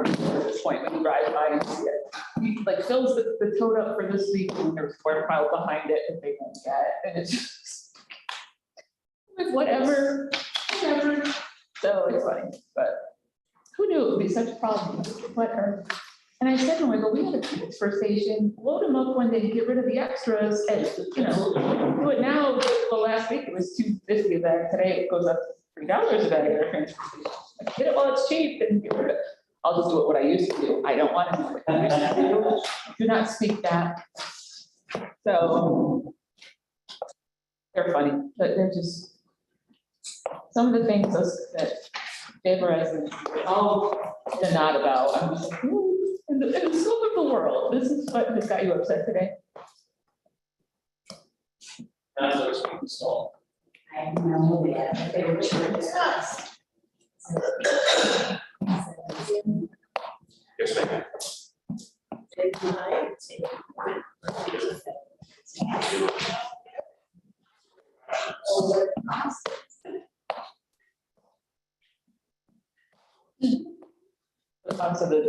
at this point when you drive by and see it. He like fills the tote up for this week and there's a quarter mile behind it that they won't get. And it's just like whatever. So it's funny, but who knew it would be such a problem? Whatever. And I said to him, I go, we have a transfer station, load them up one day, get rid of the extras, and, you know, do it now. Well, last week it was $2.50 a bag. Today it goes up to $3 a bag at our transfer station. Like, get it while it's cheap and get rid of it. I'll just do it what I used to do. I don't want to do what I used to do. Do not speak that. So they're funny, but they're just some of the things that Deborah and all the not about. I'm just like, ooh. In the scope of the world, this is what has got you upset today. That's what it's being installed. I know that they were discussed. Yes, ma'am. The cost of the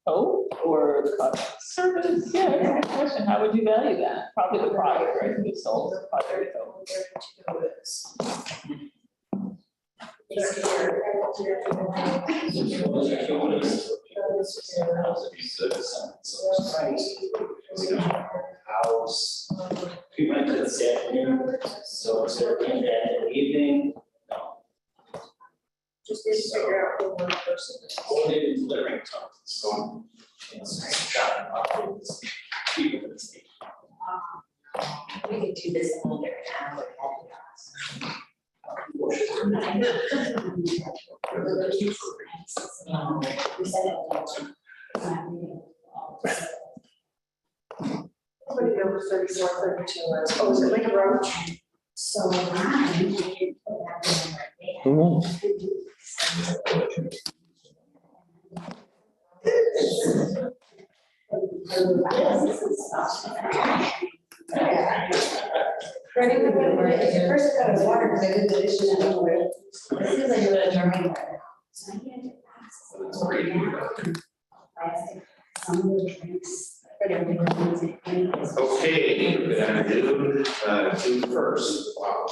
code or the cost of service? Yeah, that's a good question. How would you value that? Probably the product, right? If you sold the product. House. We went to this afternoon, so it's there in the evening. No. Just didn't figure out who one person is. All they did delivering time. So it's shopping off with people in the state. We could do this in a little different time, but we said it. Somebody over 34, 32 was, oh, was it Lake Roach? So I did put that in my Ready to go, right? First I got his water because I did the dishes at home. This is like a German water. So I had to pass. It's great. Plastic, some of the drinks, but everything was in. Okay, good afternoon, June 1st, wow,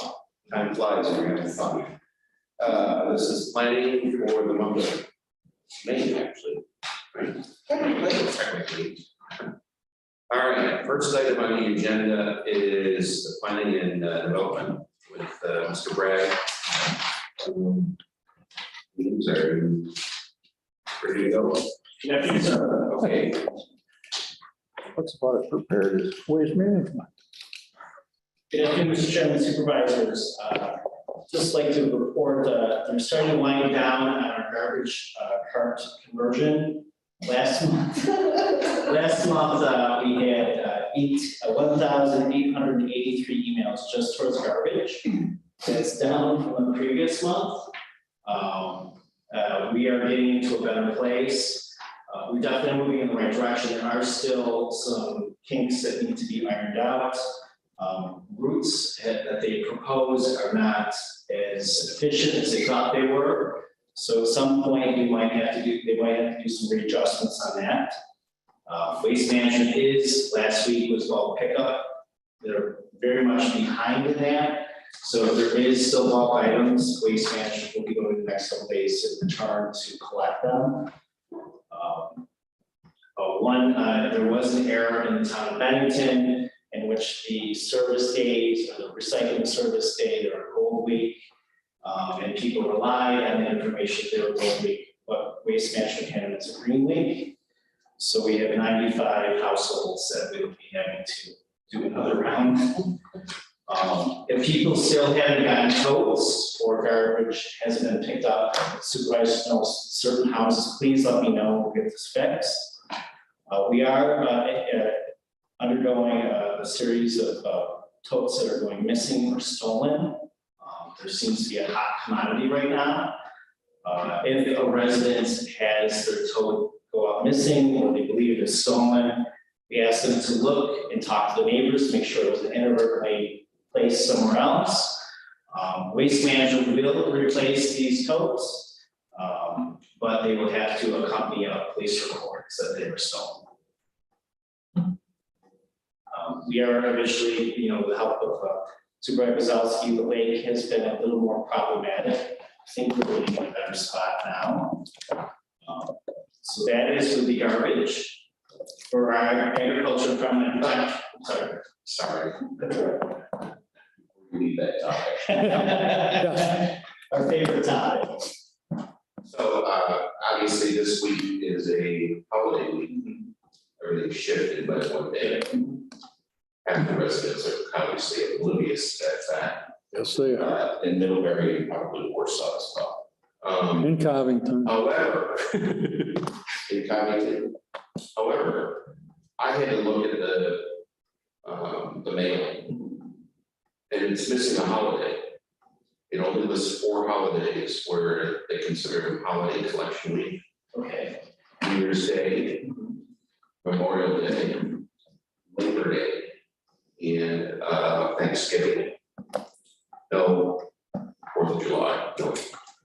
time flies when you're having fun. This is planning for the month of May, actually, right? Technically. All right, first item on the agenda is the planning and development with Mr. Bragg. These are ready to go. Okay. What's about it prepared is waste management. Good afternoon, Mr. Chairman, supervisors. Just like to report, they're starting to wind down on our garbage cart conversion. Last month, we had 1,883 emails just towards garbage. That's down from the previous month. We are getting into a better place. We're definitely moving in the right direction. There are still some kinks that need to be ironed out. Routes that they propose are not as efficient as they thought they were. So at some point they might have to do some readjustments on that. Waste management last week was bulk pickup. They're very much behind in that. So if there is still bulk items, waste management will be going the next couple days to return to collect them. There was an error in the town of Bennington in which the service days or the recycling service day, they're a Gold Week. And people relied on the information they were Gold Week, but waste management had it as a Green Week. So we have 95 households that we will be having to do another round. If people still haven't gotten totes or garbage hasn't been picked up, supervisors know certain houses, please let me know, we'll get this fixed. We are undergoing a series of totes that are going missing or stolen. There seems to be a hot commodity right now. If a resident has their tote go out missing or they believe it is stolen, we ask them to look and talk to the neighbors to make sure it was inadvertently placed somewhere else. Waste management will replace these totes, but they will have to accompany a police report that they were stolen. We are eventually, with the help of Supervisor Wazowski, the lake has been a little more problematic. I think we're really in a better spot now. So that is with the garbage. For our agriculture and farming, sorry. We need that topic. Our favorite topic. So, obviously, this week is a holiday week. Everything shifted by one day. Half the residents are obviously oblivious to that. Yes, they are. In Middlebury and probably Warsaw as well. In Covington. However, in Covington, however, I had to look at the mailing. And it's missing a holiday. It only lists 4 holidays where they consider them holiday collection week. Okay. New Year's Day, Memorial Day, Labor Day, and Thanksgiving. No 4th of July,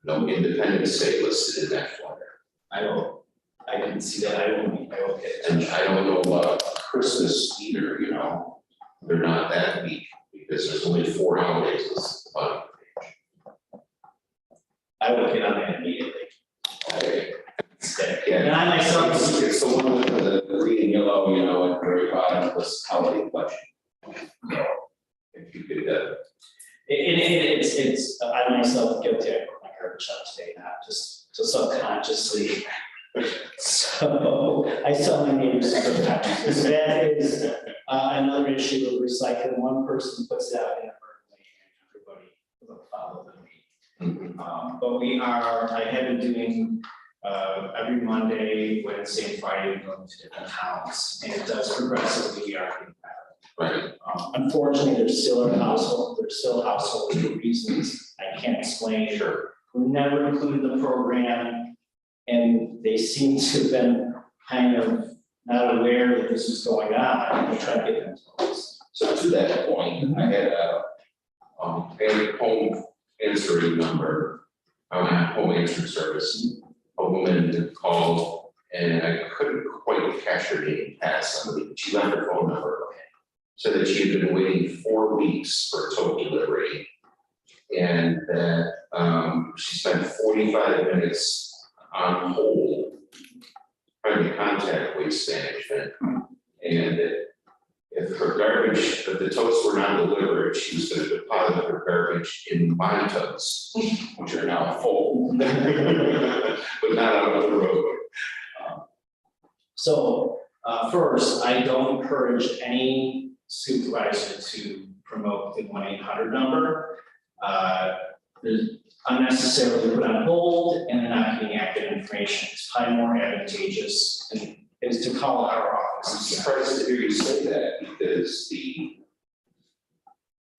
no Independence Day listed in that flyer. I didn't see that. I won't get And attention. I don't know about Christmas either, they're not that week because there's only 4 holidays listed on the page. I will get on that immediately. Okay. Yeah, and I myself, It's the one with the green and yellow, at the very bottom, this holiday collection. If you could, it's, I myself guilty, I put my garbage out today, not just subconsciously. So I saw my neighbors subconsciously. So that is another issue of recycling. One person puts it out inadvertently and everybody will follow the lead. But I have been doing every Monday, Wednesday, and Friday, going to different towns, and it does progressively, we are getting better. right, Unfortunately, there's still household reasons I can't explain. sure. We never included the program, and they seem to have been kind of not aware that this was going on. We try to get them to us. So to that point, I had a home answering number, home answering service. A woman called and I couldn't quite catch her name past somebody. She left her phone number. So that she had been waiting 4 weeks for a tow delivery. And that she spent 45 minutes on hold trying to contact Waste Management. And if the totes were not delivered, she was going to deposit her garbage in my totes, which are now full, but not out on the road. So first, I don't encourage any supervisor to promote the 1-800 number. There's unnecessarily put on hold and they're not getting accurate information. It's probably more advantageous is to call our I'm office. surprised to hear you say that because the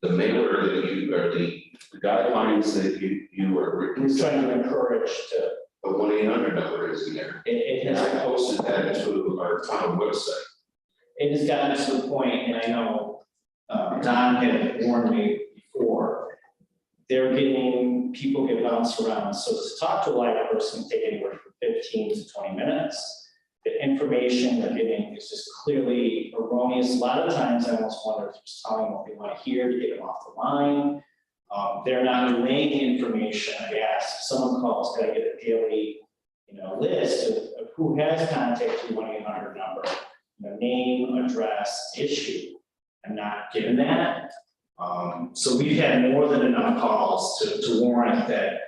mailer that you, or the guidelines that you are We're written, trying to encourage to, the 1-800 number is in there. it And I has, posted that to our town website. it has gotten to the point, and I know Don had warned me before, people get bounced around. So to talk to a live person can take anywhere from 15 to 20 minutes. The information they're getting is just clearly erroneous. A lot of times I almost wonder if they're just telling them what they want to hear to get them off the line. They're not relaying the information. I asked, if someone calls, can I get a daily, list of who has contacted the 1-800 number, name, address, issue. I'm not given that. So we've had more than enough calls to warrant that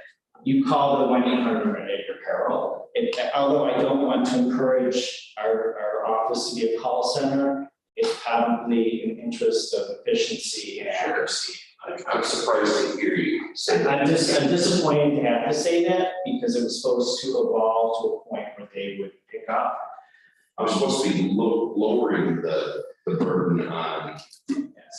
you call the 1-800 number at your peril. Although I don't want to encourage our office to be a call center, it's probably in interest of efficiency and accuracy. I'm surprised to hear you say that. I'm disappointed to have to say that because it was supposed to evolve to a point where they would pick up. I'm supposed to be lowering the burden on,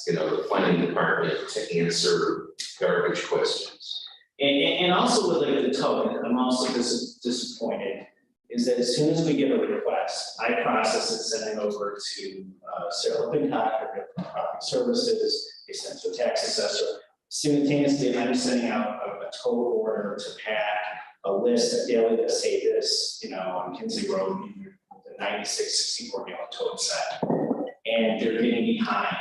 the planning department to answer garbage questions. And also with like the token, I'm also disappointed is that as soon as we get a request, I process it, send it over to Sarah Pincock, or Property Services, they send it to a tax assessor. Simultaneously, I'm sending out a total order to Pat a list of daily that say this, you know, on Kinsey Road, the 96-64 gallon tote set. And they're getting behind.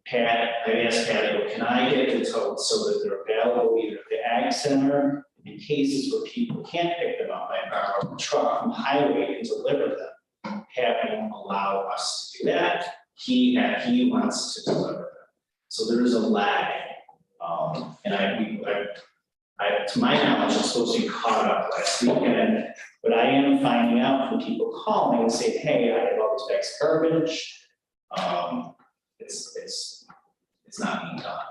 Pat, I asked Patty, can I get the totes so that they're available either at the Ag Center in cases where people can't pick them up by borrow a truck from highway and deliver them? Pat won't allow us to do that. He wants to deliver them. So there is a lag. And to my knowledge, I'm supposed to be caught up last weekend, but I am finding out from people calling and saying, hey, I have all this bags of garbage. It's not being done.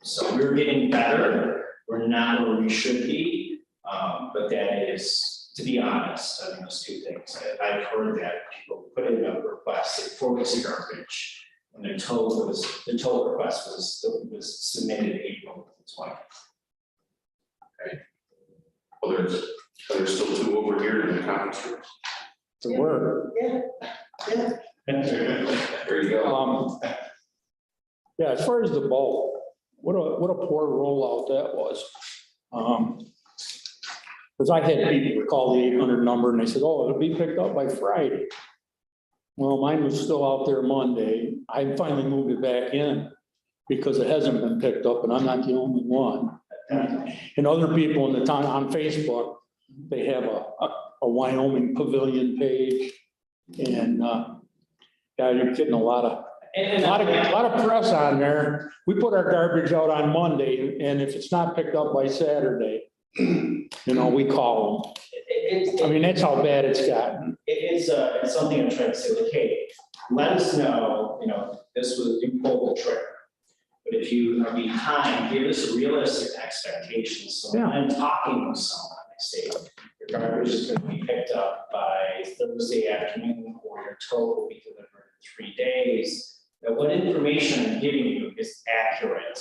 So we're getting better. We're not where we should be. But that is, to be honest, I mean, those two things. I've heard that people put in a request, like 4 weeks of garbage, and the total request was submitted April 20th. Well, there's still 2 over here in the conference room. There were. There you go. Yeah, as far as the bulk, what a poor rollout that was. Because I had people call the 800 number and they said, oh, it'll be picked up by Friday. Well, mine was still out there Monday. I finally moved it back in because it hasn't been picked up and I'm not the only one. And other people in the town on Facebook, they have a Wyoming Pavilion page. And yeah, you're getting a lot of press on there. We put our garbage out on Monday, and if it's not picked up by Saturday, you know, we call them. I mean, that's how bad it's gotten. It's something I'm trying to say, like, hey, let us know, you know, you pulled the trigger. But if you are behind, give us realistic expectations. So when I'm talking with someone, I say, your garbage is going to be picked up by Thursday afternoon, or your tote will be delivered in 3 days. Now, what information I'm giving you is accurate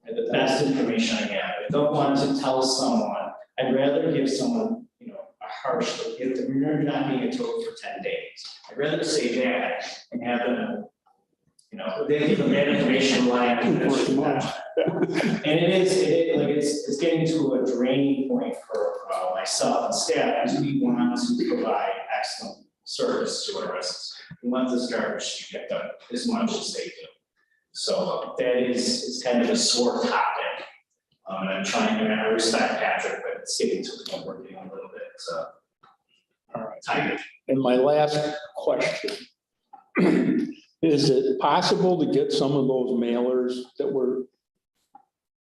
and the best information I have. I don't want to tell someone, I'd rather give someone, you know, a harsh, like, you have to remember not being a tote for 10 days. I'd rather say that and have them, you know, they give them bad information relying on this. And it's getting to a draining point for myself and staff, as we want to provide excellent service to our residents. We want this garbage to get done as much as they do. So it's kind of a sore topic. And I'm trying, and I respect Patrick, but it's getting to the point where we're getting a little bit, All right. tired. And my last question. Is it possible to get some of those mailers that were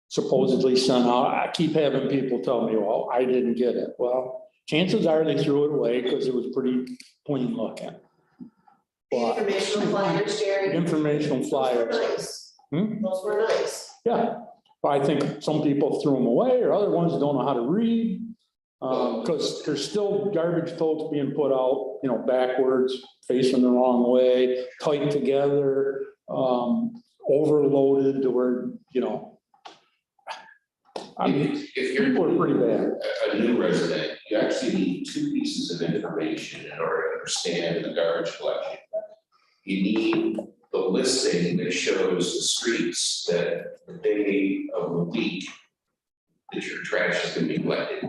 supposedly sent out? I keep having people tell me, well, I didn't get it. Well, chances are they threw it away because it was pretty clean looking. But Informational flyers, Jerry. informational flyers. Nice. Hmm? Those were nice. Yeah, but I think some people threw them away or other ones don't know how to read. Because there's still garbage totes being put out, you know, backwards, facing the wrong way, tight together, overloaded to where, you know. I mean, If you're people are pretty bad. a new resident, you actually need 2 pieces of information in order to understand the garbage collection. You need the listing that shows the streets that the day of the week that your trash is going to be collected.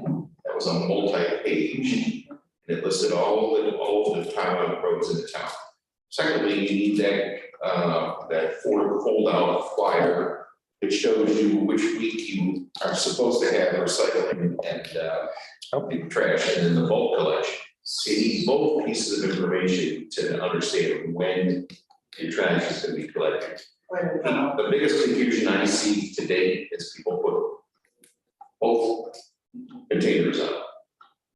That was a multi-page. And it listed all of the town roads in the town. Secondly, you need that fold-out flyer that shows you which week you are supposed to have recycling and trash and then the bulk collection. So you need both pieces of information to understand when your trash is going to be collected. The biggest confusion I see to date is people put both containers up.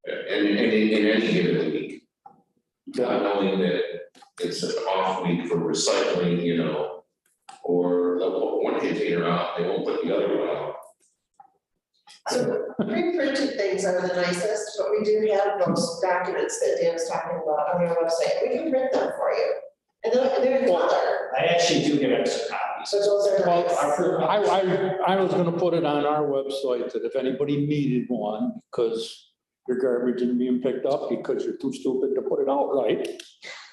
And in any given week, not knowing that it's an off week for recycling, you know, or they'll put one container out, they won't put the other one out. So pre-printed things are the nicest, but we do have those documents that Dan's talking about on our website. We can print them for you. And they're in color, I actually do get extra copies. so those are Well, nice. I was gonna put it on our website that if anybody needed one, because your garbage isn't being picked up because you're too stupid to put it out right.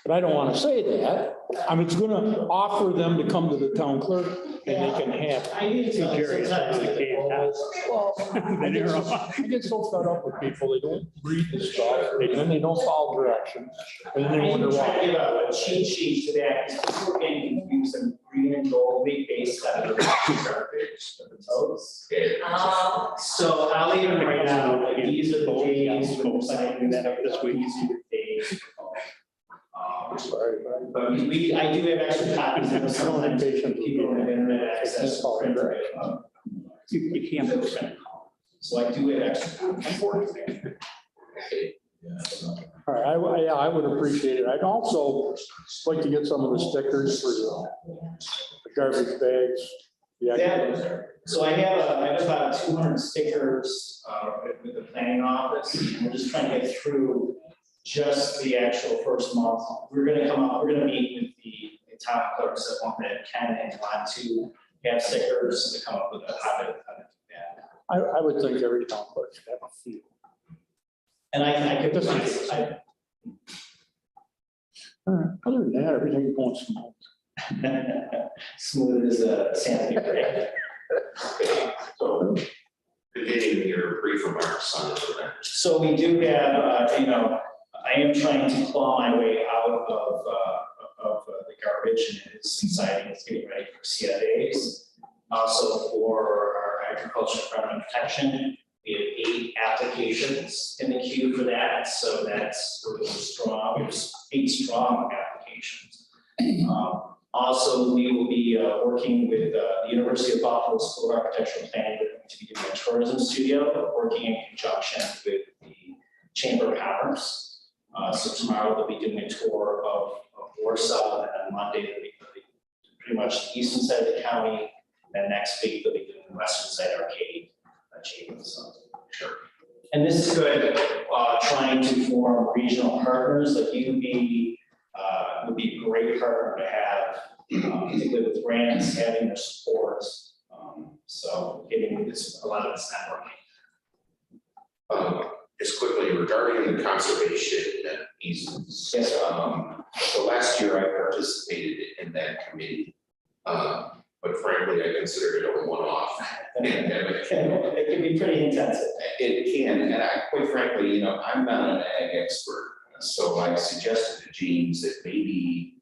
But I don't want to say that. I mean, it's gonna offer them to come to the town clerk and they can have. I need to. Curious about the game. Well, I get so fed up with people, they don't read the stuff, then they don't follow directions, and then they wonder I'm trying to give why. a cheat sheet to that, because people are getting confused and green and gold, big base out of the garbage, of the totes. So I'll leave it right now, like these are the days, we're deciding that up this week, these are the days. But I do have extra copies of sometimes people have internet access. You can't. So I do have extra copies. All right, I would appreciate it. I'd also like to get some of the stickers for the garbage bags. Yeah, so I have about 200 stickers with the planning office, and we're just trying to get through just the actual first month. We're gonna meet with the town clerks that can and want to have stickers to come up with how to do that. I would think every town clerk should have a few. And I could Just- All right, other than that, everything's going smooth. smooth as a sandpaper. So, continuing your brief remarks on the event. So we do have, I am trying to claw my way out of the garbage, and it's exciting, it's getting ready for CIAs. Also for our agriculture environment protection, we have 8 applications in the queue for that, so we're really strong, we have 8 strong applications. Also, we will be working with the University of Buffalo School of Architectural Planning. We're going to be doing a tourism studio, working in conjunction with the Chamber of Commerce. So tomorrow they'll be doing a tour of Warsaw, and on Monday they'll be pretty much the eastern side of the county. And next week they'll be doing the western side arcade. Chamber, so, sure. And this is good, trying to form regional partners like UB. Would be a great partner to have, particularly with grants, having their support. So getting this, a lot of this networking. Just quickly regarding the conservation easements. Yes, sir. So last year I participated in that committee. But frankly, I considered it a one-off. It can be pretty intensive. It can, and quite frankly, I'm not an ag expert. So I suggested to James that maybe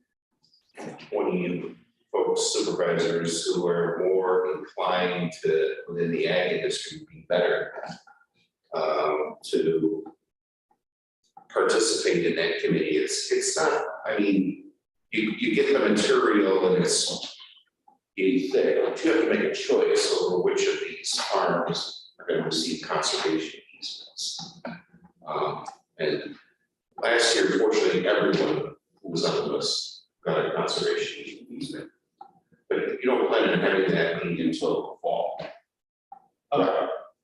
one of you folks, supervisors who are more inclined to, within the ag industry, would be better to participate in that committee. It's not, I mean, you get the material and it's, you have to make a choice over which of these farms are going to receive conservation easements. And last year, fortunately, everyone who was on the list got a conservation easement. But you don't plan on having that meeting until fall.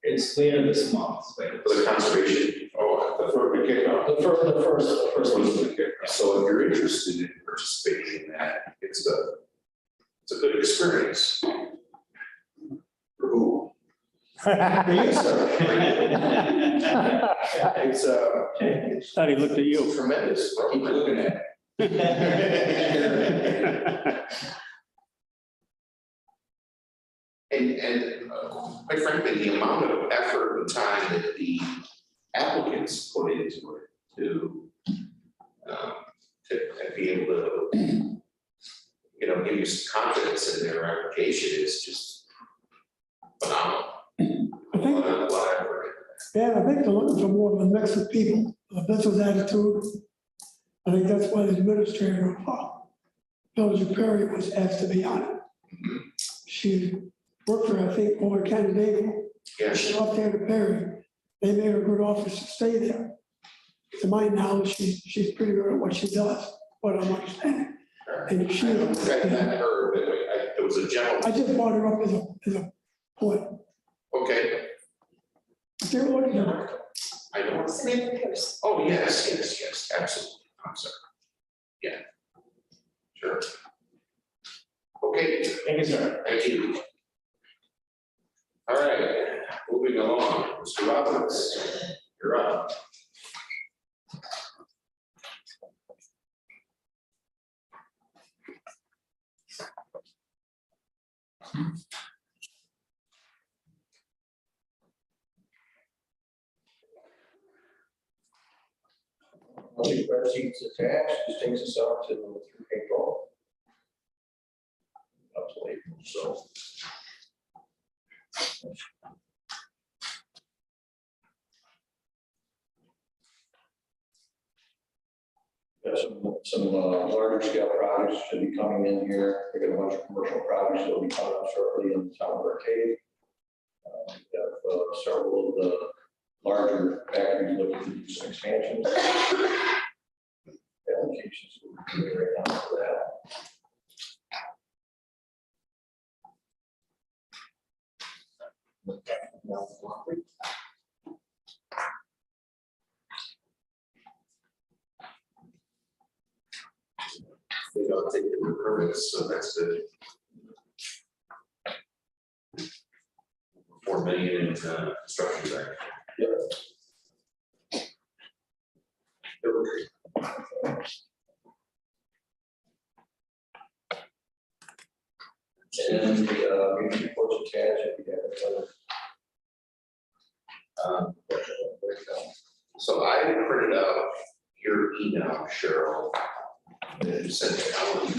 It's later this month. For the conservation, the first kickoff. The first week. So if you're interested in participating in that, it's a good experience. For who? For you, sir. It's Thought he looked at you. tremendous. Keep looking at it. And quite frankly, the amount of effort and time that the applicants put into it to be able to, give you some confidence in their application is just phenomenal. I think, A lot of effort. yeah, I think they're looking for more of a mix of people, a business attitude. I think that's why the administrator of Village Perry was asked to be on it. She worked for, I think, over Ken Dable. Yeah, She left there to Perry. They made her a good offer to stay there. To my knowledge, she's pretty good at what she does, what I'm understanding. And she, I haven't read that her, but it was a I gentleman. just brought her up as a point. Okay, They're looking at her. I know. Samantha Pierce. Oh, yes, absolutely. I'm sorry. Yeah. Sure. Okay, Thank you, sir. thank you. All right, moving along, Mr. Roberts, you're up. Spreadsheets attached, just takes us up to through April. Up to April, so. Got some larger scale projects should be coming in here. We got a bunch of commercial projects that will be coming up shortly in the town of Arcade. We have several of the larger factories looking to do some expansions. Applications we're doing right now for that. They don't take the permits, so that's good. 4 million in construction there. And the reports attached, if you have So I printed out your email, Cheryl, and sent it out.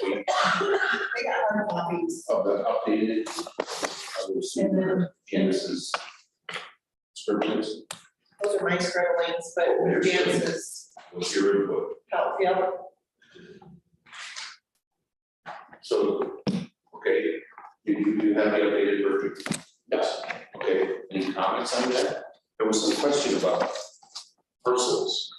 I got hard copies. Of the updated. I will see Janice's scribblings. Those are my scribblings, but Janice's What's your input? help, yeah. So, okay, do you have the updated version? Yes. Okay, any comments on that? There was some question about parcels.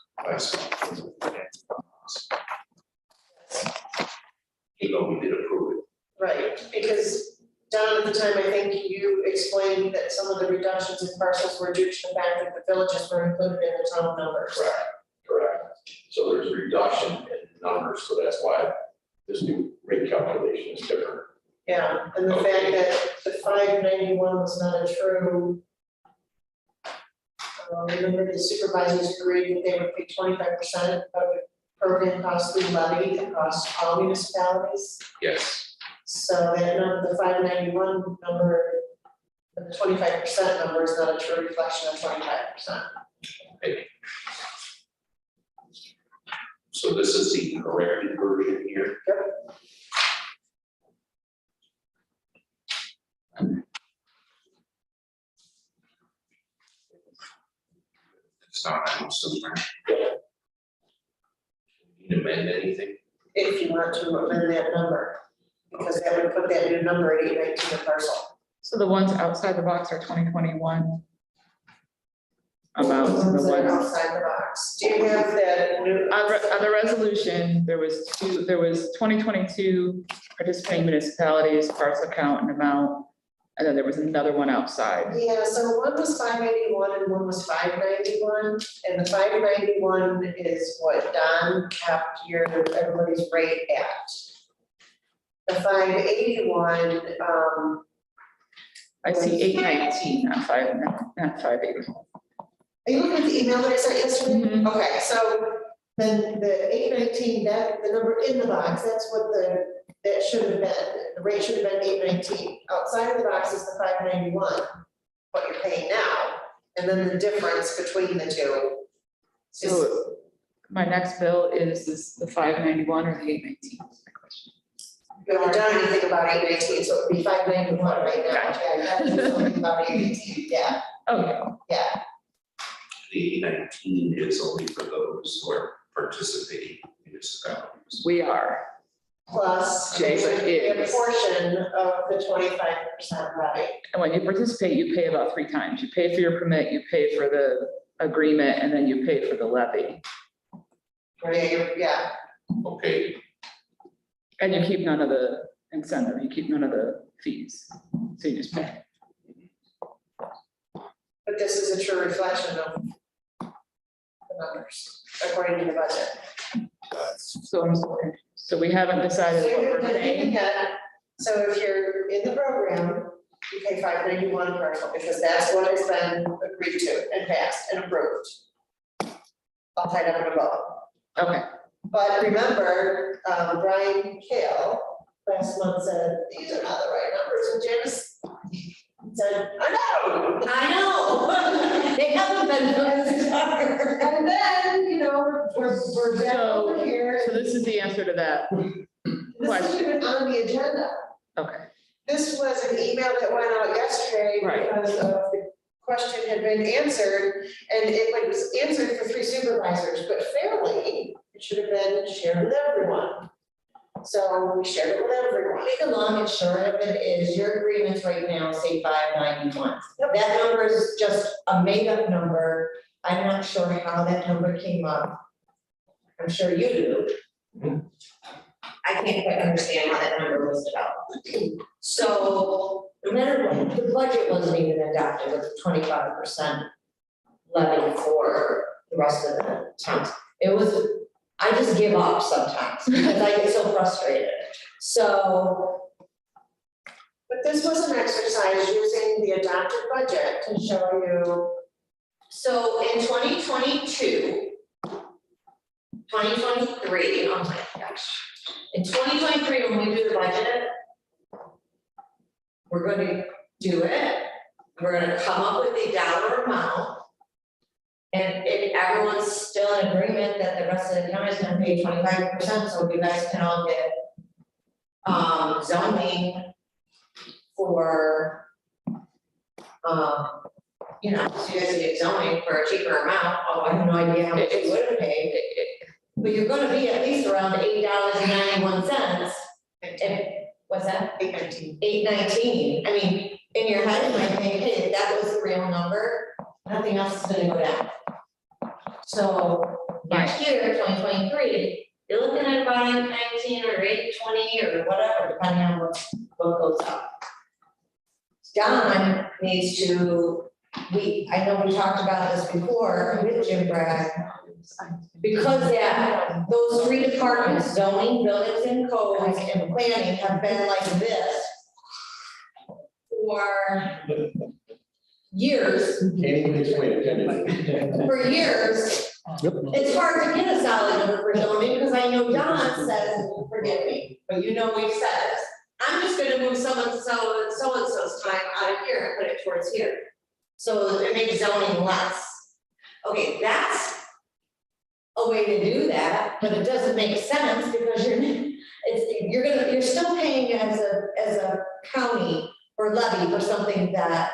Even though we did approve it. Right, because Don, at the time, I think you explained that some of the reductions in parcels were due to the fact that the villages were included in the town numbers. correct. So there's a reduction in numbers, so that's why this new rate calculation is different. Yeah, and the fact that the 591 was not a true. Remember the supervisors agreed that they would pay 25% of the program cost through levy across all municipalities. Yes. So that number, the 591 number, the 25% number is not a true reflection of 25%. So this is the corrected version here. It's not, I'm somewhere. Need to amend anything? If you want to amend that number, because that would put that new number at 819 a parcel. So the ones outside the box are 2021 amounts, and Ones the that are ones. outside the box. Do you have that new? On the resolution, there was 2022 participating municipalities, parcel count and amount, and then there was another one outside. Yeah, so one was 581 and one was 591, and the 591 is what Don kept everybody's rate at. The 581, I see 819, not 580. are you looking at the email that I sent yesterday? Mhm. Okay, so then the 819, that, the number in the box, that's what that should have been. The rate should have been 819. Outside of the box is the 591, what you're paying now, and then the difference between the two. is- So my next bill is the 591 or the 819, is my question. We haven't done anything about 819, so it would be 591 right now. Gotcha. Yeah, you gotta do something about 818, yeah, Okay, yeah. The 19 is only for those who are participating municipalities. we are. Plus, Jay, but a is- portion of the 25% levy. And when you participate, you pay about 3 times. You pay for your permit, you pay for the agreement, and then you pay for the levy. Yeah, Okay, And you keep none of the incentive, you keep none of the fees. So you just pay. but this is a true reflection of the numbers, according to the budget. So I'm sorry. So we haven't decided So what you're we're gonna paying. so if you're in the program, you pay 591 per parcel, because that's what has been agreed to and passed and approved. All tied up in a bow. Okay, But remember, Brian Kale last month said, these are not the right numbers, and Janice said, I know. They haven't been from this far. And then, you know, we're back over here. So this is the answer to that. This is even on the agenda. Okay. This was an email that went out yesterday Right. because of the question had been answered, and it was answered for 3 supervisors, but fairly, it should have been shared with everyone. So we shared it with everyone. I think the long and short of it is your agreements right now say 591. That number is just a made up number. I'm not sure how that number came up. I'm sure you do. I can't quite understand how that number was developed. So no matter what, the budget wasn't even adopted with 25% levy for the rest of the towns. It was, I just give up sometimes because I get so frustrated. So But this was an exercise using the adopted budget to show you. So in 2022, 2023, oh my gosh. In 2023, when we do the budget, we're going to do it. We're going to come up with a dollar amount. And if everyone's still in agreement that the rest of the county is going to pay 25%, so you guys can all get zoning for, you know, so you guys can get zoning for a cheaper amount. Oh, I have no idea how much you would have paid. But you're gonna be at least around $8.91. And what's that? $8.19. $8.19. I mean, in your head, you might think, hey, if that was the real number, nothing else is gonna go down. So next year, 2023, you're looking at about 8.19 or 8.20 or whatever, depending on what goes up. Don needs to, I know we talked about this before with Jim Bragg, because those 3 departments, zoning, buildings and codes and planning have been like this for years, Can't even explain it. for years. Yep. It's hard to get a solid number for zoning, because I know Don says, forgive me, but you know we've said this. I'm just gonna move so-and-so's time out of here and put it towards here. So it makes zoning less. Okay, that's a way to do that, but it doesn't make sense because you're still paying as a county or levy for something that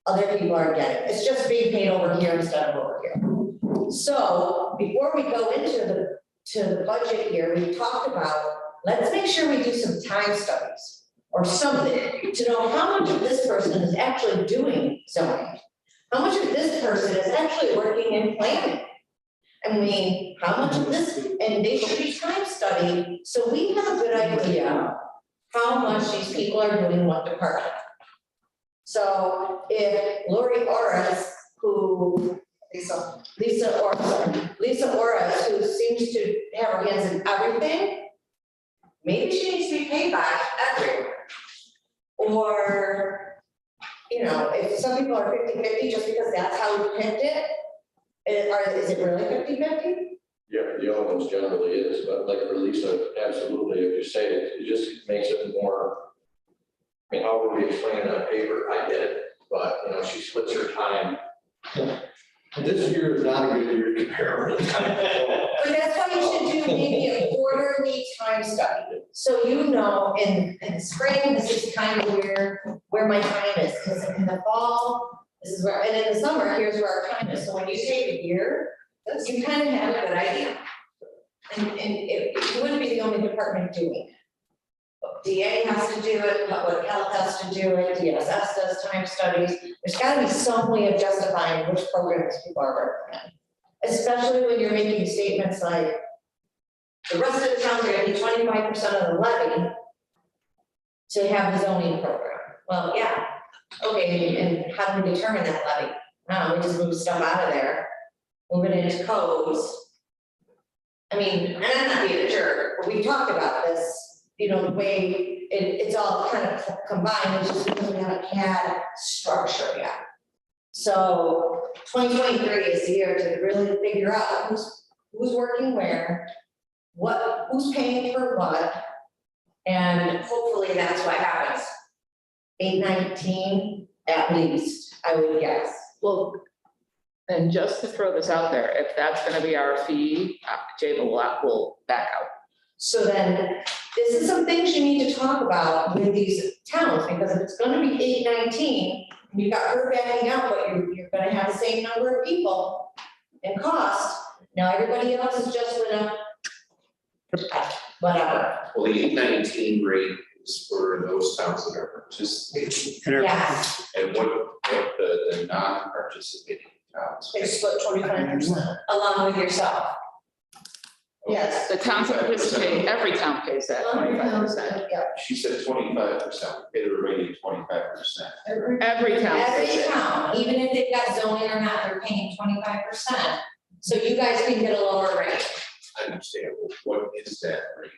other people are getting. It's just being paid over here instead of over here. So before we go into the budget here, we talked about, let's make sure we do some time studies or something to know how much of this person is actually doing zoning. How much of this person is actually working in planning? I mean, how much of this, and they should be time studied, so we have a good idea how much these people are doing what department. So if Lori Orris, Lisa Orris, who seems to have her hands in everything, maybe she needs to be paid by everywhere. Or, you know, if some people are 50-50 just because that's how we picked it, is it really 50-50? Yeah, the other ones generally is, but like for Lisa, absolutely, if you say it, it just makes it more. I mean, however we explain it on paper, I get it, but you know, she splits her time. This year is not a good year to compare. But that's why you should do maybe a quarterly time study. So you know, in the spring, this is kind of where my time is, because in the fall, this is where, and in the summer, here's where our time is. So when you take a year, you kind of have a good idea. And it wouldn't be the only department doing it. DA has to do it, public health has to do it, DSS does time studies. There's gotta be some way of justifying which programs people are working in. Especially when you're making statements like, the rest of the towns are gonna be 25% of the levy to have the zoning program. Well, yeah, okay, and how do we determine that levy? No, we just move stuff out of there, move it into codes. I mean, and I'm not being a jerk, but we talked about this, you know, the way it's all kind of combined, it's just because we haven't had structure yet. So 2023 is the year to really figure out who's working where, who's paying for what, And hopefully that's what happens. 819 at least, I would guess. Well, and just to throw this out there, if that's gonna be our fee, Jayla will back out. So then, this is some things you need to talk about with these towns, because if it's gonna be 819, and you got her backing out, but you're gonna have the same number of people and cost. Now, everybody else has just went up. Whatever, Well, the 819 rate is for those towns that are participating, yes, and what the non-participating towns. They split 25%. along with yourself. Yes. The towns that participate, every town pays that 25%. Yeah. She said 25%, pay the remaining 25%. Every town pays Every it. town, even if they've got zoning or not, they're paying 25%. So you guys can get a lower rate. I understand, what is that rate?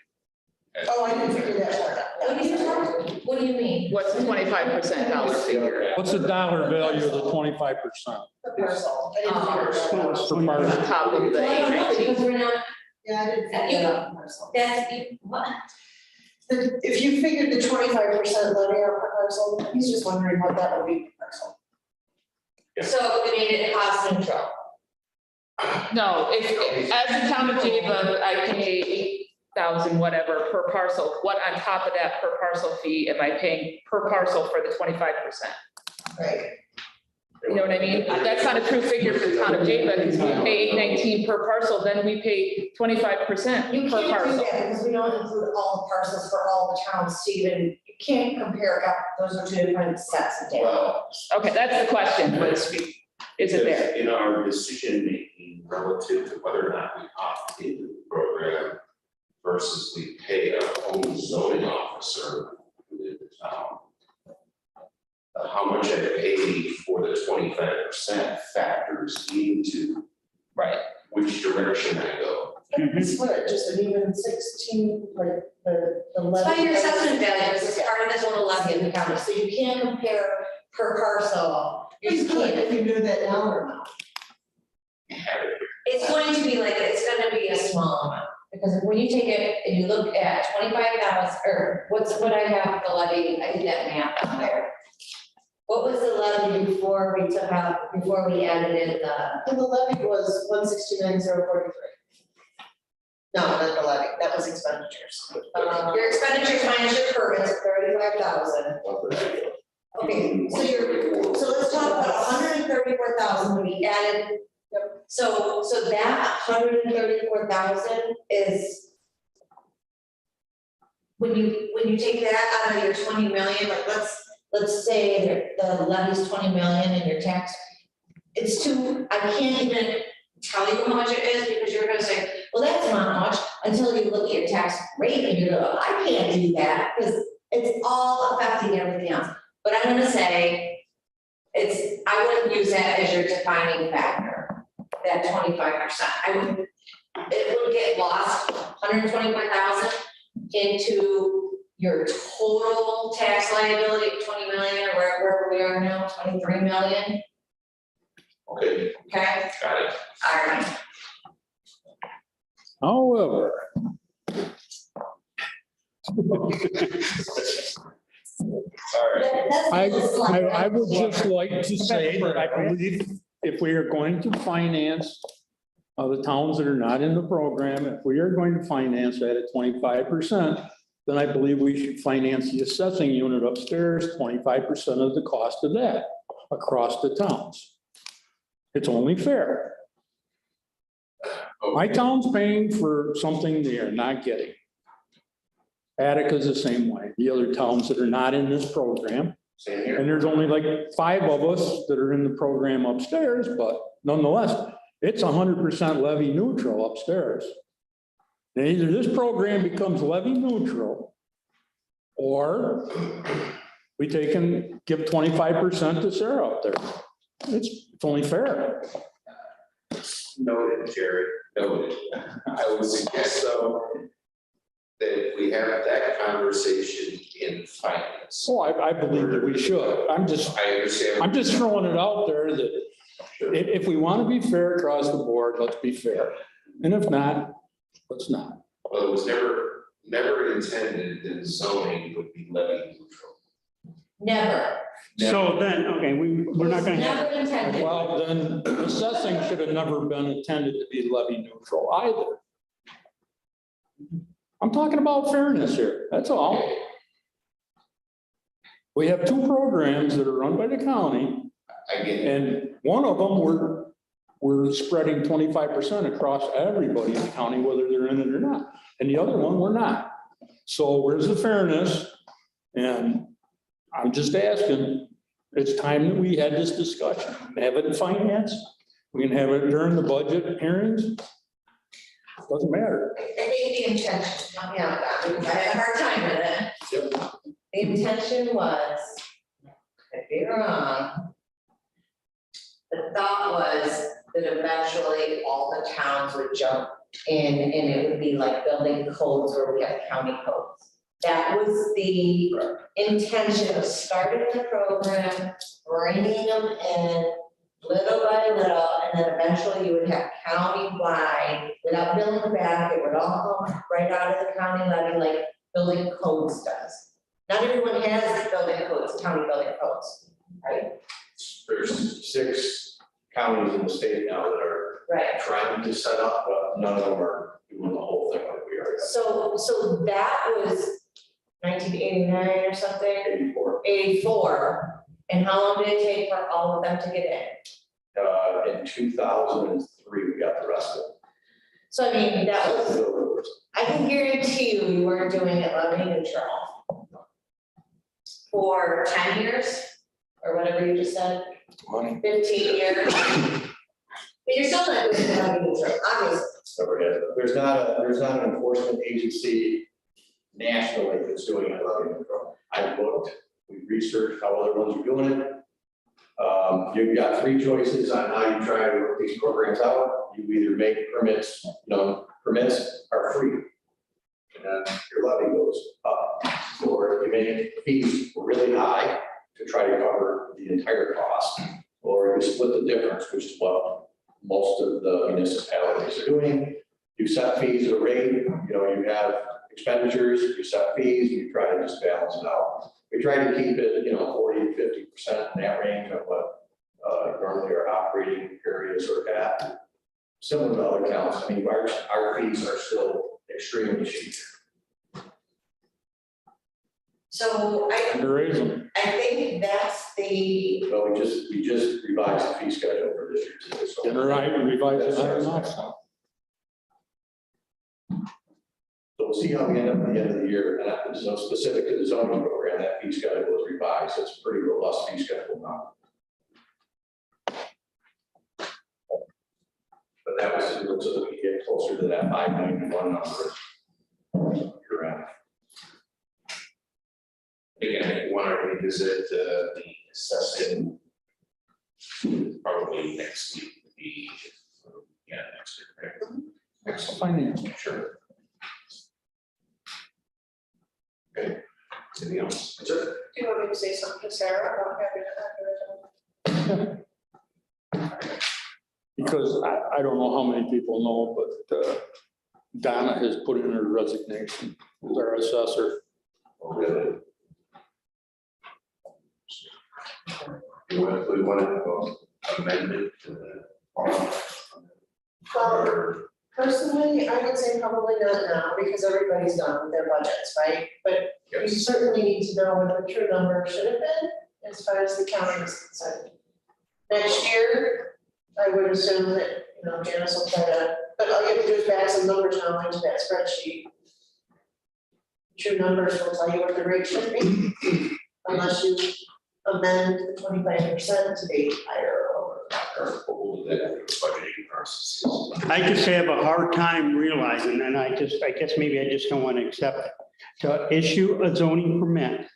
Oh, I didn't figure that part out. What do you mean? What's the 25% dollar figure? What's the dollar value of the 25%? The parcel. I didn't figure that out. Per parcel. On top of the Well, I don't know, 819. because we're not, Yeah, I didn't figure that out. the parcel. what? If you figured the 25% levy out per parcel, he's just wondering what that would be per parcel. Yeah. So we made it cost neutral. No, if, as the town of Jacob, I pay 8,000 whatever per parcel. What on top of that per parcel fee am I paying per parcel for the 25%? Right. You know what I mean? That's not a true figure for the town of Jacob, because we pay 819 per parcel, then we pay 25% You per can't do parcel. that because we don't include all the parcels for all the towns, Stephen. You can't compare, those are two different sets of data. Well, Okay, that's the question, was, is it there? in our decision-making relative to whether or not we opt into the program versus we pay our own zoning officer within the town, how much I pay for the 25% factors into Right. which direction I go. It's what, just an even 16, like the levy. It's by your assessment value, it's part of this little levy in the county, so you can't compare per parcel. You It's just good can't. if you knew that dollar amount. It's going to be like, it's gonna be a small amount, because when you take it and you look at 25,000, or what I have the levy, I did that math on there. What was the levy before we took out, before we added in the, And the levy was 169,043. No, not the levy, that was expenditures. your expenditures minus your permits of 35,000. Okay, so let's talk about 134,000 when we added. So that 134,000 is. When you take that out of your 20 million, like let's say the levy's 20 million and your tax. It's too, I can't even tell you how much it is, because you're gonna say, well, that's not much, until you look at your tax rate and you go, I can't do that, because it's all affecting everything else. But I'm gonna say, I wouldn't use that as your defining factor, that 25%. It would get lost, 125,000 into your total tax liability of 20 million, or wherever we are now, 23 million, Okay, okay? got it. All right. However, All right. I would just like to say that I believe if we are going to finance the towns that are not in the program, if we are going to finance that at 25%, then I believe we should finance the assessing unit upstairs, 25% of the cost of that across the towns. It's only fair. My town's paying for something they are not getting. Attica's the same way. The other towns that are not in this program, Same here. and there's only like 5 of us that are in the program upstairs, but nonetheless, it's 100% levy neutral upstairs. And either this program becomes levy neutral, or we take and give 25% to Sarah up there. It's only fair. Noted, Jerry, noted. I would suggest though, that we have that conversation in finance. So I believe that we should. I understand. I'm just throwing it out there that if we want to be fair across the board, let's be fair. And if not, let's not. Well, it was never never intended that zoning would be levy neutral. Never. So then, okay, we're not gonna have, Never intended. Well, then assessing should have never been intended to be levy neutral either. I'm talking about fairness here, that's all. We have two programs that are run by the county, I get it. and one of them, we're spreading 25% across everybody in the county, whether they're in it or not. And the other one, we're not. So where's the fairness? And I'm just asking, it's time that we had this discussion. Have it in finance. We can have it during the budget hearings. Doesn't matter. I think the intention, help me out, Don, because I had a hard time with it. The intention was, if you're wrong, the thought was that eventually all the towns would jump in and it would be like building codes where we have county codes. That was the intention of starting the program, bringing them in little by little, and then eventually you would have county-wide, without billing back, it would all come right out of the county levy like building codes does. Not everyone has building codes, county building codes, right? There's 6 counties in the state now that are Right. trying to set up, but none of them are doing the whole thing like we are. So that was 1989 or something, 84. 84. And how long did it take for all of them to get in? In 2003, we got the rest of it. So I mean, that was, So, I can guarantee you, we weren't doing it levy neutral. For 10 years, or whatever you just said, 15 years. But you're still not doing it levy neutral, obviously. never had- There's not an enforcement agency nationally that's doing it levy neutral. I've looked, we've researched how other ones are doing it. You've got 3 choices on how you try to work these programs out. You either make permits, permits are free. And your levy goes up, or you make fees really high to try to cover the entire cost. Or you split the difference, which is what most of the municipalities are doing. You set fees at a rate, you have expenditures, you set fees, you try to just balance it out. We try to keep it, 40 to 50% in that range of what normally our operating areas are at. Similar to other towns, I mean, our fees are still extremely cheap. So And raise them. I think that's the, But we just revised the fee schedule for this year too. So And revise it. I don't know. So we'll see how we end up at the end of the year, and that is no specific to the zoning program, that fee schedule was revised, it's a pretty robust fee schedule now. But that was so that we get closer to that 591 number. You're right. Again, if you want to revisit the assessing, probably next week would be, next week, right? Next Finance. Sure. Okay, anything else? That's it. Do you want me to say something to Sarah about having it? Because I don't know how many people know, but Donna has put in her resignation as our assessor. Really? We want to amend it to the. Well, personally, I would say probably not now, because everybody's done with their budgets, right? But you Yes. certainly need to know what the true number should have been, as far as the county is concerned. Next year, I would assume that, Janice will try to, but all you have to do is back some numbers now into that spreadsheet. True numbers will tell you what the rate should be, unless you amend the 25% to be higher or lower. Budgeting process. I just have a hard time realizing, and I guess maybe I just don't want to accept it. To issue a zoning permit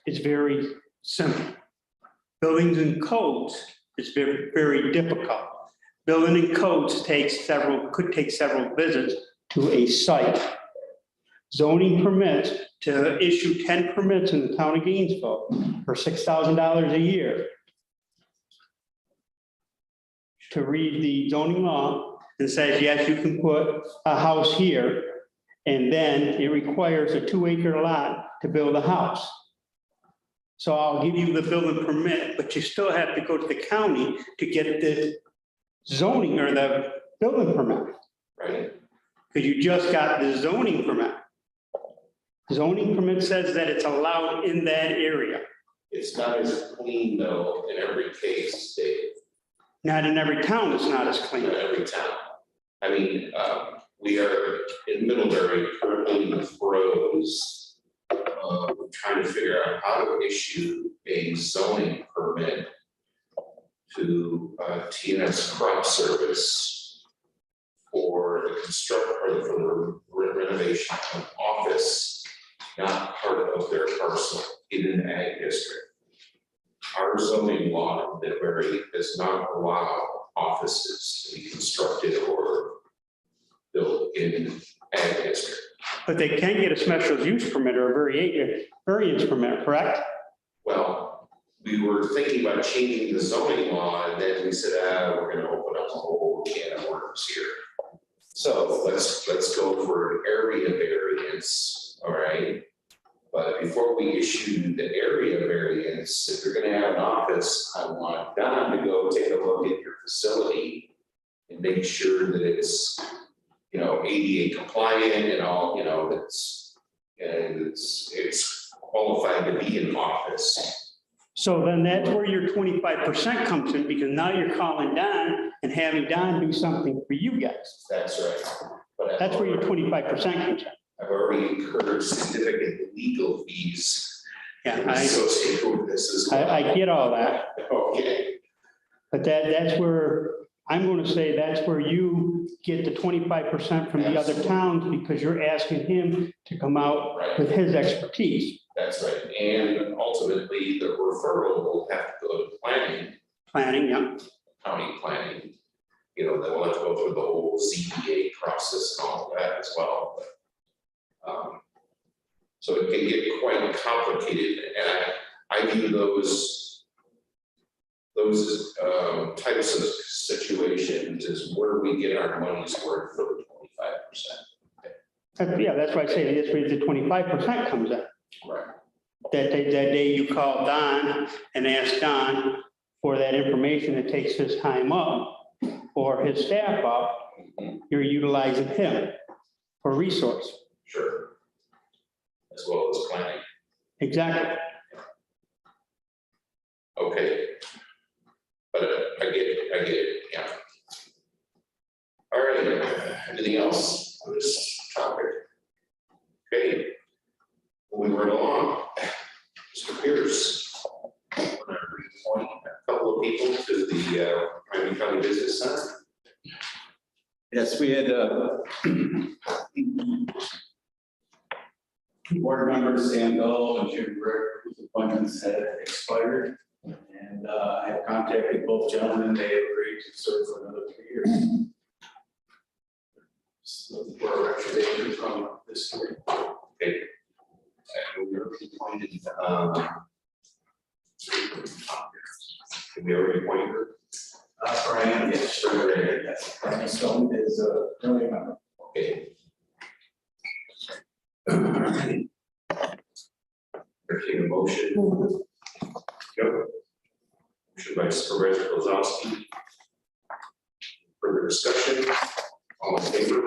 is very simple. Buildings and codes is very, very difficult. Building and codes could take several visits to a site. Zoning permits, to issue 10 permits in the town of Gainesville for $6,000 a year. To read the zoning law and says, yes, you can put a house here. And then it requires a 2-acre lot to build a house. So I'll give you the building permit, but you still have to go to the county to get the zoning or the building permit. Right. Because you just got the zoning permit. Zoning permit says that it's allowed in that area. It's not as clean though in every case, Dave, Not in every town, it's not as in clean. every town. I mean, we are in Middlebury currently in the throes of trying to figure out how to issue a zoning permit to TNS Crop Service for the for the renovation of an office, not part of their parcel in an ag district. Our zoning law in Middlebury does not allow offices to be constructed or built in ag district. But they can get a special use permit or a variance permit, correct? Well, we were thinking about changing the zoning law, and then we said, we're gonna open up a whole can of worms here. So let's go for an area variance, all right? But before we issue the area variance, if you're gonna have an office, I want Don to go take a look at your facility and make sure that it's, you know, ADA compliant and all, you know, it's qualified to be in office. So then that's where your 25% comes in, because now you're calling Don and having Don do something for you guys. That's right. But That's where your 25% comes in. I've already incurred significant legal fees Yeah, associated with this as well. I get all that, Okay, but that's where, I'm going to say that's where you get the 25% from the other towns, because you're asking him to come out right, with his expertise. that's right. And ultimately, the referral will have to go to planning, Planning, yeah. county planning. You know, they'll have to go through the whole ZBA process and all of that as well. But, so it can get quite complicated, and I view those types of situations as where we get our money's worth for the 25%. Yeah, that's why I say that's where the 25% comes in. Right. That day you call Don and ask Don for that information, it takes his time up or his staff up, you're utilizing him for resource. Sure. As well as planning. Exactly. Okay. But I get it, yeah. All right, anything else on this topic? Okay. Moving right along. Mr. Pierce. I'm gonna reappoint a couple of people to the Miami County Business Center. Yes, we had board members, Sam Bell and Jim Brick, whose appointments had expired. And I have contacted both gentlemen, they agreed to serve for another 3 years. So for a recommendation from this committee. Okay. And we already appointed, did we already appoint her? Brian, yes, sure, yes. Brian Stone is a early member. Okay. Entertain a motion. Go. Motion by Supervisor Kozlowski. Further discussion? All in favor?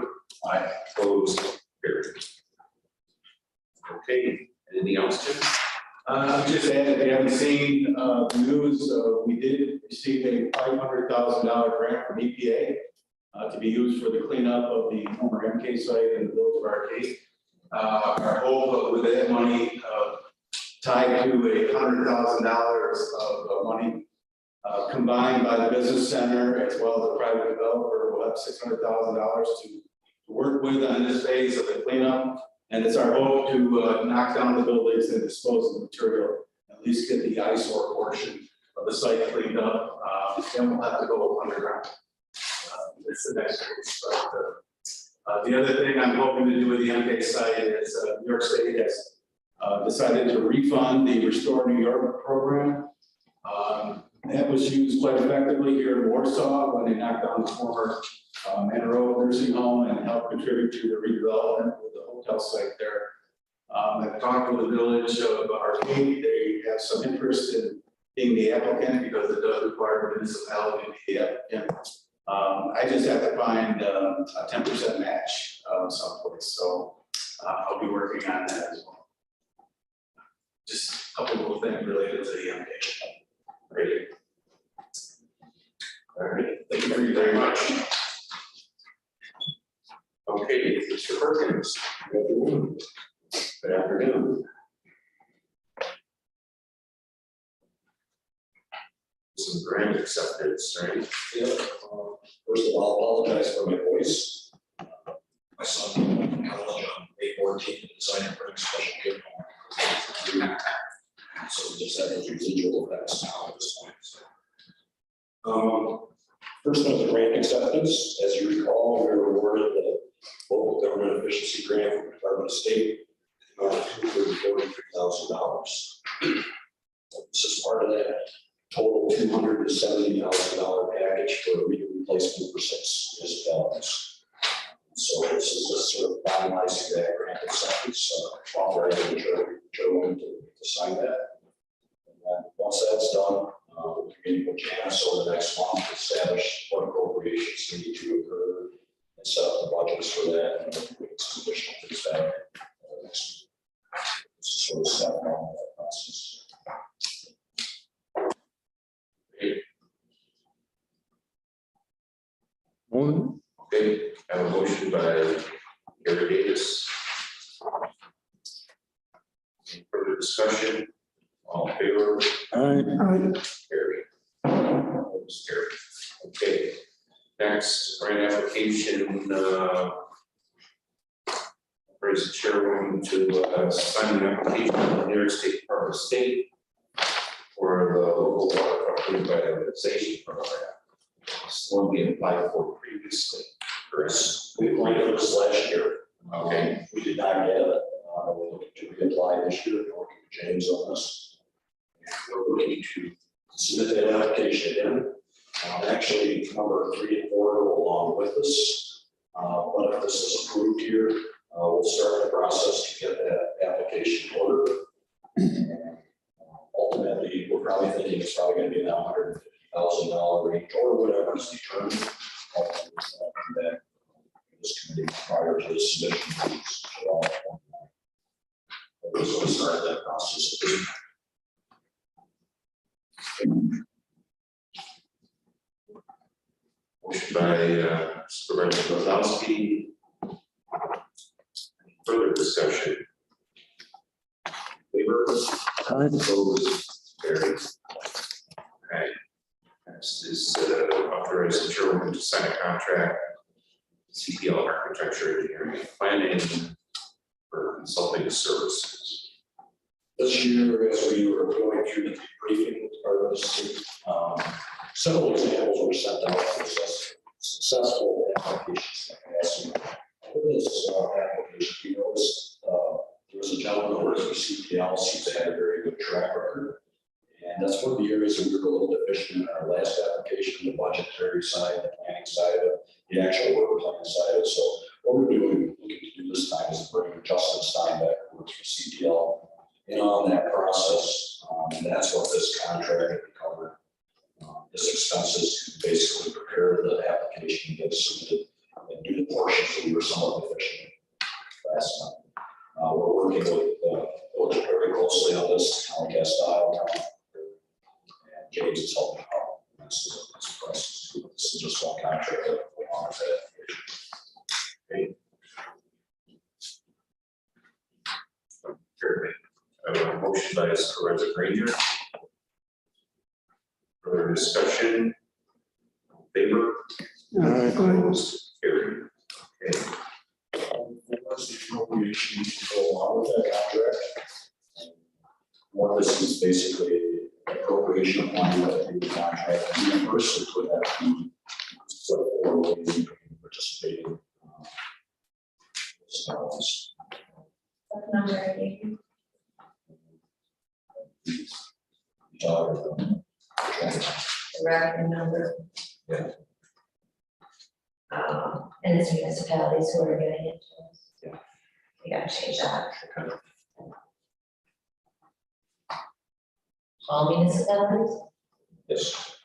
Aye. Opposed? Carried. Okay, anything else, Jim? Just add, if you haven't seen the news, we did receive a $500,000 grant from EPA to be used for the cleanup of the former MK site in the village of Arcade. Our hope with that money tied to $100,000 of money combined by the business center as well as the private developer will have $600,000 to work with on this phase of the cleanup. And it's our hope to knock down the buildings and dispose of the material, at least get the eyesore portion of the site cleaned up. Then we'll have to go underground. It's the next phase. But the other thing I'm hoping to do with the MK site is New York State has decided to refund the Restore New York program. That was used quite effectively here in Warsaw when they knocked down the former Manor Road nursing home and helped contribute to the redevelopment with the hotel site there. I've talked with the village of Arcade, they have some interest in being the applicant because it does require municipality to be the applicant. I just have to find a 10% match someplace, so I'll be working on that as well. Just a couple little things related to the MK. Great. All right, thank you very much. Okay, Mr. Perkins. Good afternoon. Good afternoon. Some grant acceptance, right? Yeah, first of all, apologize for my voice. My son went to college on May 14th, decided to bring special gift home. So we just have those residual effects now at this point. So. First one is a grant acceptance. As you recall, we were awarded the local government efficiency grant from the Department of State, $243,000. This is part of that total $270,000 package for a replacement for 6 municipalities. So this is just sort of finalizing that grant acceptance, authorizing the chairman to sign that. And then once that's done, we'll communicate with Janice over the next month to establish what appropriations need to occur and set up the budgets for that and then make some additional things back next week. This is sort of step one of that process. Okay, I have a motion by Gary Davis. Any further discussion? All in favor? Carry. Opposed? Carry. Okay, next, grant application, raise the chairwoman to sign an application with the New York State Department of State for the local water revitalization program. This one we applied for previously. Chris, We applied for this last year. Okay. We did not get it. We're looking to reapply this year, working with James on this. And we're looking to submit that application again. Actually, number 3 and 4 go along with this. But if this is approved here, we'll start the process to get that application ordered. And ultimately, we're probably thinking it's probably going to be in the $150,000 range or whatever is determined. That this committee prior to the submission. So we start that process. motion by Supervisor Kozlowski. Any further discussion? Favor? Opposed? Carried. Okay. Next is authorize the chairwoman to sign a contract, CPL Architecture Engineering and Planning for consulting services. This year, as we were going through the briefing part of this, several examples were sent out for successful applications. For this application, we noticed there was a gentleman who works for CPL, seems to have a very good track record. And that's one of the areas that we were a little deficient in our last application, the budgetary side, the planning side of it, the actual work plan side of it. So what we're doing, looking to do this time is bring Justin Steinbeck, who works for CPL, in on that process. And that's what this contract would cover. This expenses to basically prepare the application, get submitted, and do the portions that we were somewhat deficient last time. We're working with very closely on this, Comcast style. And James is helping out. This process. This is just one contract that we want to Okay. Carried. I have a motion by Supervisor Granger. Further discussion? Favor? Opposed? Carried. Okay. What's the appropriation to go along with that contract? What this is basically appropriation of money that the contract reimbursed would have to be split for ways you can participate in. What number are you? The revenue number. Yeah. And it's municipalities who are getting it to us. Yeah. We gotta change that. All municipalities? Yes.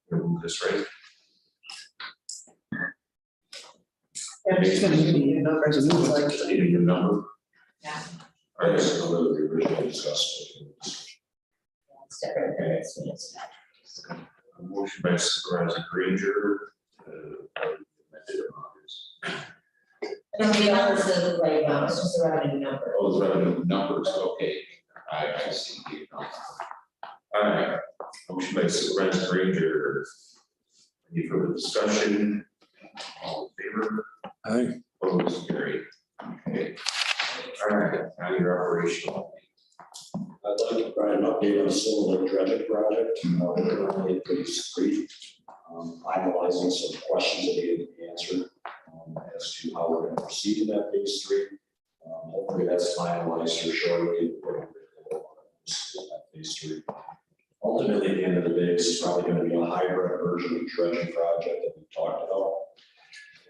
Remove this right. I'm just gonna give you numbers, it looks like. I need a new number. Yeah. All right, so go to the original discussion. It's different than it's municipalities. Motion by Supervisor Granger. Amended amount is- And the balance of the right amount, it's just the revenue number. Oh, the revenue numbers, okay. I see. All right, motion by Supervisor Granger. Any further discussion? All in favor? Aye. Opposed, carried. Okay. All right, now your operational. I'd like to provide an update on the Silver Lake dredging project. We're currently at phase 3, finalizing some questions that need to be answered as to how we're going to proceed in that phase 3. Hopefully that's finalized here shortly. Phase 3. Ultimately, at the end of the day, this is probably going to be a hybrid version of the dredging project that we talked about.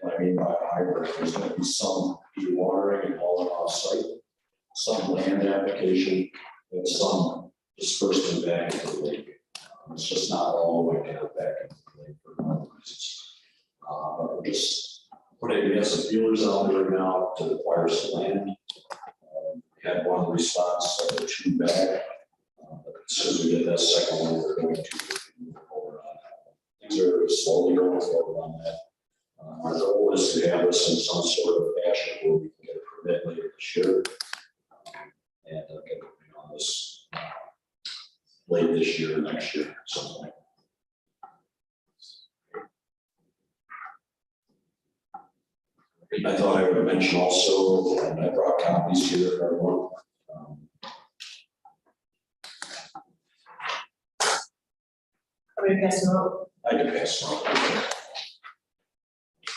What I mean by hybrid, there's going to be some dewatering and hauling off site, some land application, and some disbursement back into the lake. It's just not all the way down back into the lake for no reasons. But we're just putting, we have some feelers out there now to acquire some land. We had one response, so they're 2 back. But as soon as we get that second one, we're going to move over on that. Things are slowly going forward on that. Our goal is to have this in some sort of fashion where we can get a permit later this year. And get moving on this late this year, next year, something like that. I thought I would mention also, and I brought copies here for everyone. How many guys know? I can pass them on.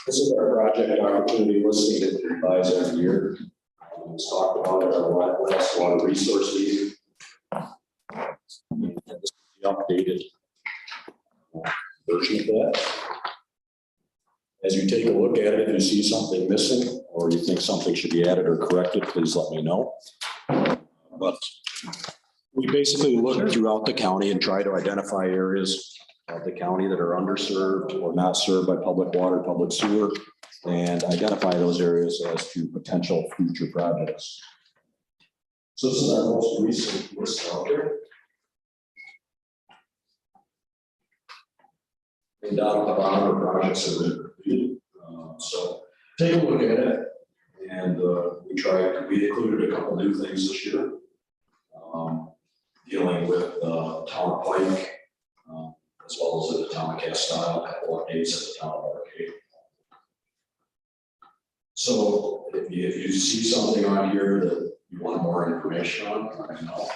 This is our project opportunity listing that we revise every year. Let's talk about it at our last water resource meeting. And this is the updated version of that. As you take a look at it, if you see something missing or you think something should be added or corrected, please let me know. But we basically look throughout the county and try to identify areas of the county that are underserved or not served by public water, public sewer, and identify those areas as to potential future projects. So this is our most recent list out there. And down at the bottom of projects that have been completed. So take a look at it. And we included a couple new things this year. Dealing with town of Pike, as well as the town of Castile, a couple updates at the town of Arcade. So if you see something on here that you want more information on, let me know.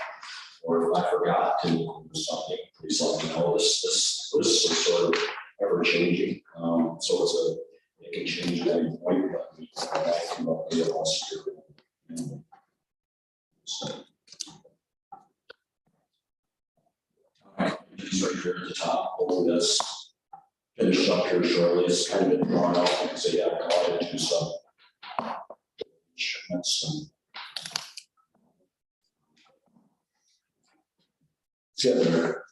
Or if I forgot to include something, please let me know. This list is sort of ever changing. So it can change at any point, but we can update it once a year. So. Just right here at the top, hopefully that's finished up here shortly. It's kind of been drawn out because they have caught into some shipments and. Yeah, they're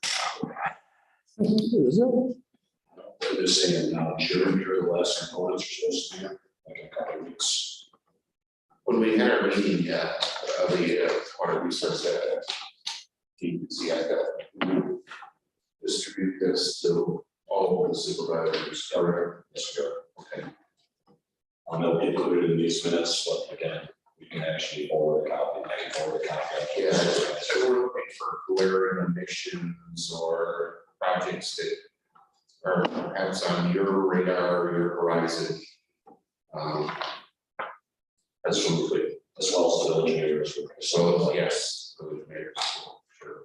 just saying now, sure, here the last components are supposed to be like a couple of weeks. When we had our meeting, the water resource that TPC, I got distribute this to all the supervisors. Yes, sir. Okay. They'll be included in these minutes, but again, we can actually forward a copy. I can forward a copy. Yeah, so we're looking for glaring omissions or projects that are perhaps on your radar or your horizon. That's complete, as well as the village mayors. So yes, village mayors, sure.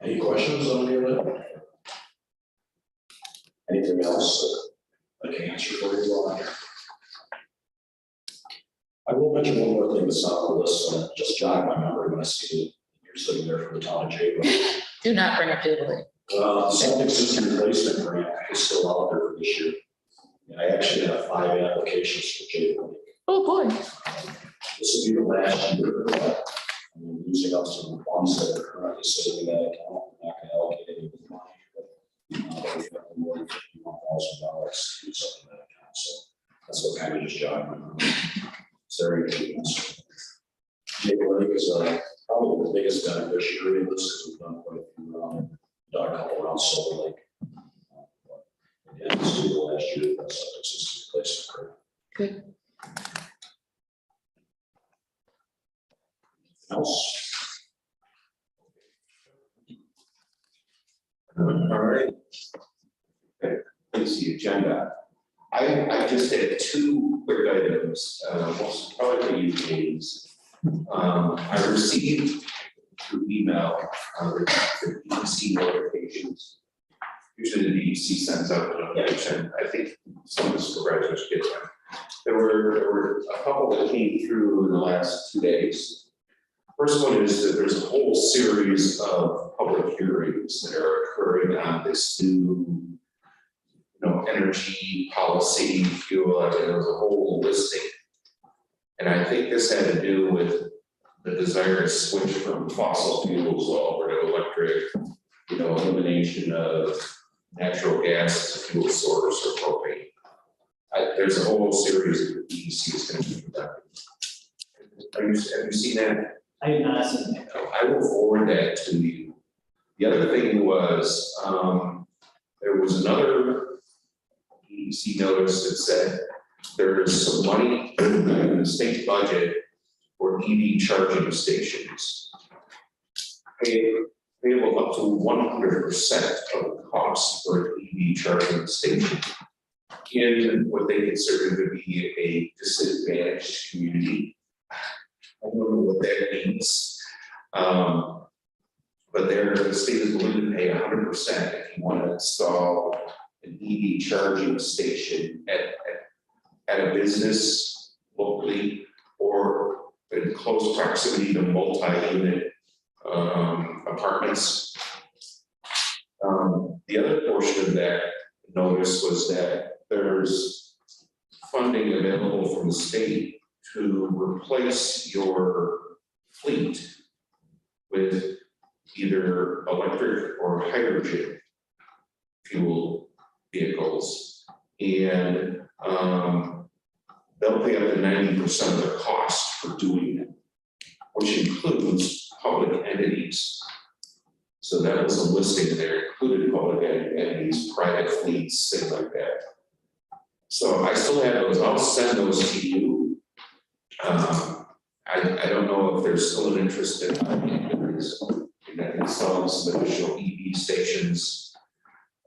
Any questions on any of that? Anything else that I can answer for you on here? I will mention one more thing that's not on the list, and it just jogged my memory when I see it. You're sitting there from the town of Jay. Do not bring up Jubilee. Septic system replacement grant is still out there for this year. actually have 5 applications for Jay Lake. Oh, boy. This will be the last year, I'm using up some funds that are currently sitting in that account, I'm not gonna allocate any of the money. But we have more than $51,000 to use up in that account, so that's what kind of just jogged my mind. It's very good. Jay Lake is probably the biggest beneficiary of this, because we've done quite a few around, done a couple around Silver Lake. And this will be the last year, that's a existing place. Good. Else? All right. Okay, here's the agenda. I just had 2 quick items, most probably for you, James. I received through email, the DEC notifications. Usually the DEC sends out a notification. I think some of the supervisors get them. There were a couple that came through in the last 2 days. First one is that there's a whole series of public hearings that are occurring on this new, energy policy, fuel, I mean, there's a whole listing. And I think this had to do with the desire to switch from fossil fuels over to electric, elimination of natural gas as a fuel source or propane. There's a whole series that the DEC is going to be conducting. Have you seen that? I have not seen that. I will forward that to you. The other thing was, there was another DEC notice that said there is some money in the state budget for EV charging stations. Payable up to 100% of the cost for an EV charging station in what they consider to be a disadvantaged community. I don't know what that means. But the state is willing to pay 100% if you want to install an EV charging station at a business locally or in close proximity to multi-unit apartments. The other portion of that notice was that there's funding available from the state to replace your fleet with either electric or hydrogen fuel vehicles. And they'll pay up to 90% of the cost for doing it, which includes public entities. So that was a listing there, included public entities, private fleets, things like that. So I still have those, I'll send those to you. I don't know if there's still an interest in installing some additional EV stations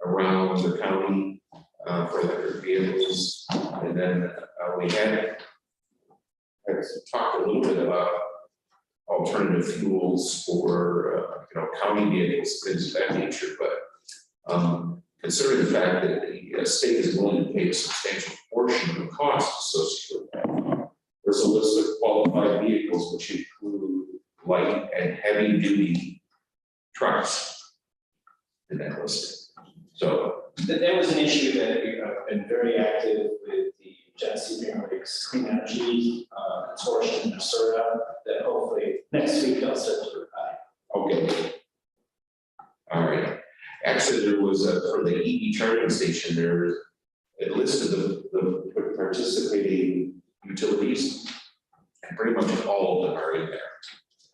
around the county for electric vehicles. And then we had talked a little bit about alternative fuels for county vehicles, things of that nature. But considering the fact that the state is willing to pay a substantial portion of the cost associated with that, there's a list of qualified vehicles which include light and heavy duty trucks in that list. So That was an issue that we've been very active with the Genesee Green Lakes Clean Energy Consortium in Minnesota, that hopefully next week they'll start to provide. okay. All right. Actually, there was for the EV charging station there, it listed the participating utilities, and pretty much all of them are in there.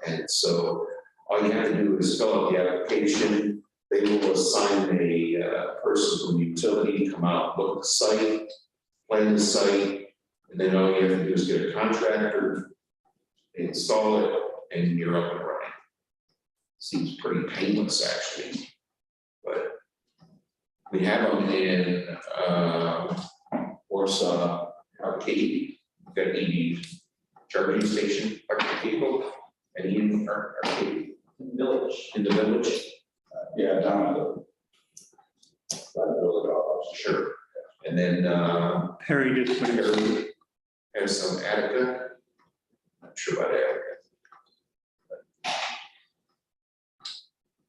And so all you have to do is fill out the application. They will assign a person from the utility to come out, look at the site, plan the site, and then all you have to do is get a contractor, install it, and you're up and running. Seems pretty painless, actually. But we have them in Warsaw, Arcade. We've got EV charging station, electric vehicle, and in Arcade Village. in the village. Yeah, down at the. Sure. And then Perry just put it. Perry has some Attica. Not sure about Attica.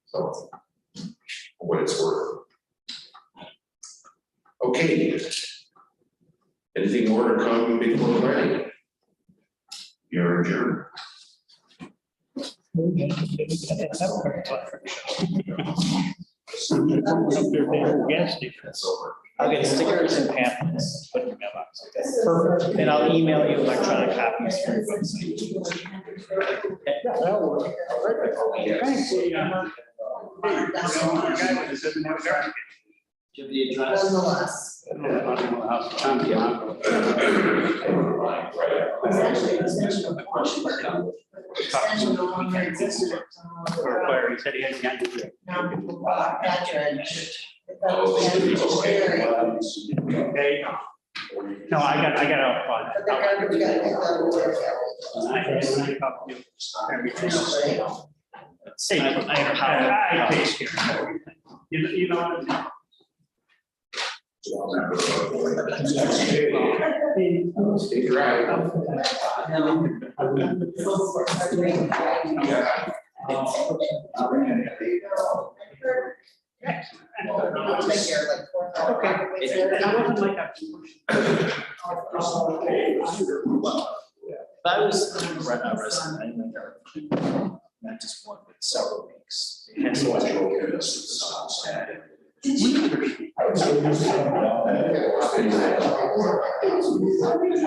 So, for what it's worth. Okay. Anything more to come before planning? You're adjourned. Gas station. That's over. I'll get stickers and pamphlets, put in your mailbox, okay? Perfect. And I'll email you electronic copies for your website. That'll work. Thanks. Do you have the address? Nonetheless, it's actually an extension of Washington. Extension no longer existed. He said he had a guy to do it. Now people bought Patridge. Oh, okay. Okay. No, I got a fund. But the garbage got picked up. Say, I take care of everything. You know. Stay dry. I'll take care of like 4 Okay. I wasn't like that. If I was a resident, I'd like our, not just one, but several weeks. Hence why I-